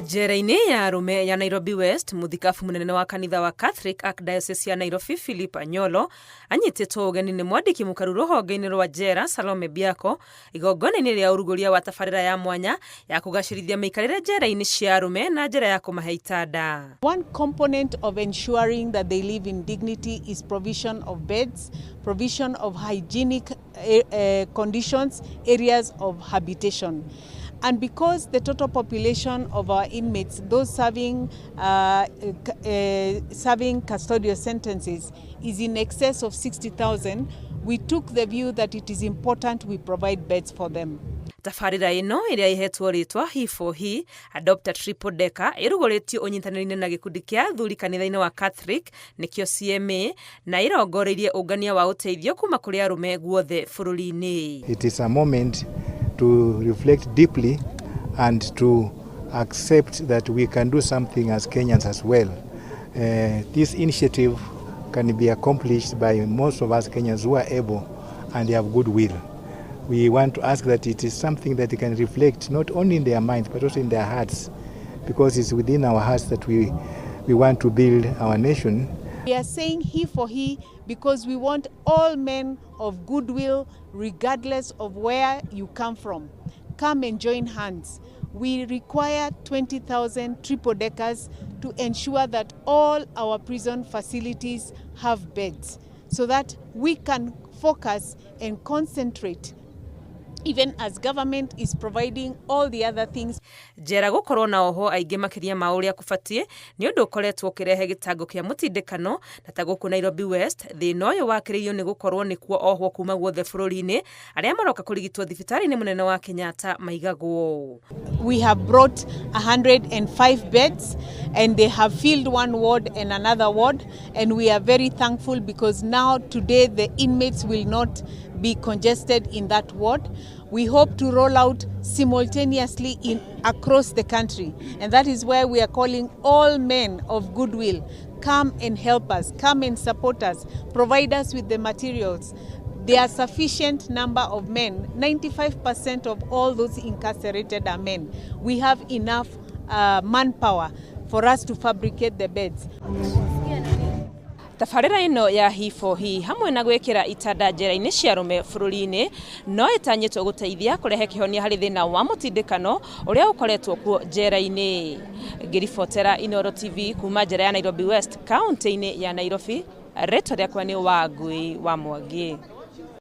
Njera-inĩ ya arũme ya Nairobi West, muthikabu munene wa kanitha wa Catholic Archdiocese ya Nairobi Philip Anyolo anyitĩtwo ũgeni nĩ mwandĩki mũkaru rũhonge-inĩ rwa njera Salome Biako igongona-inĩ rĩa ũrugũria wa tabarĩra ya mwanya ya kũgacĩrithia mĩikarĩre njera-inĩ cia arũme na njĩra ya kũmahe itanda. One component of ensuring that they live in dignity is provision of beds, provision of hygienic conditions, areas of habitation. And because the total population of our inmates, those serving custodial sentences, is in excess of 60,000, we took the view that it is important we provide beds for them. Tabarĩra ĩno ĩrĩa ihetwo rĩtwa He for He, Adopt a Triple Decker, ĩrugũrĩtio ũnyitanĩri-inĩ na gĩkundi kĩa athuri kanitha-inĩ wa Catholic nĩkĩo CMA, na ĩrongoreirie ũngania wa ũteithio kuma kũrĩ arũme guothe bũrũri-inĩ. It is a moment to reflect deeply and to accept that we can do something as Kenyans as well. This initiative can be accomplished by most of us Kenyans who are able and have goodwill. We want to ask that it is something that they can reflect not only in their minds but also in their hearts, because it's within our hearts that we want to build our nation. We are saying He for He because we want all men of goodwill, regardless of where you come from. Come and join hands. We require 20,000 triple deckers to ensure that all our prison facilities have beds so that we can focus and concentrate even as government is providing all the other things. Njera gũkorwo na oho aingĩ makĩria ma ũrĩa kũbatiĩ nĩ ũndũ ũkoretwo ũkĩrehe gĩtango kĩa mũtindĩkano, na ta gũkũ Nairobi West thĩna ũyũ wakĩrĩirio nĩ gũkorwo nĩkuo ohwo kuma guothe bũrũri-inĩ arĩa maroka kũrigitwo thibitarĩ-inĩ mũnene wa Kenyatta maigagwo. We have brought 105 beds and they have filled one ward and another ward, and we are very thankful because now today the inmates will not be congested in that ward. We hope to roll out simultaneously across the country, and that is where we are calling all men of goodwill, come and help us, come and support us, provide us with the materials. There are sufficient number of men. 95% of all those incarcerated are men. We have enough manpower for us to fabricate the beds. Tabarĩra ĩno ya He for He hamwe na gwĩkĩra itanda njera-inĩ cia arũme bũrũri-inĩ no ĩtanyĩtwo gũteithia kũrehe kĩhonia harĩ thĩna wa mũtindĩkano ũrĩa ũkoretwo kuo njera-inĩ. Ngĩribotera Inooro TV kuma njera ya Nairobi West, kaunti-inĩ ya Nairobi, rĩtwa rĩakwa nĩ Wangui wa Mwangi.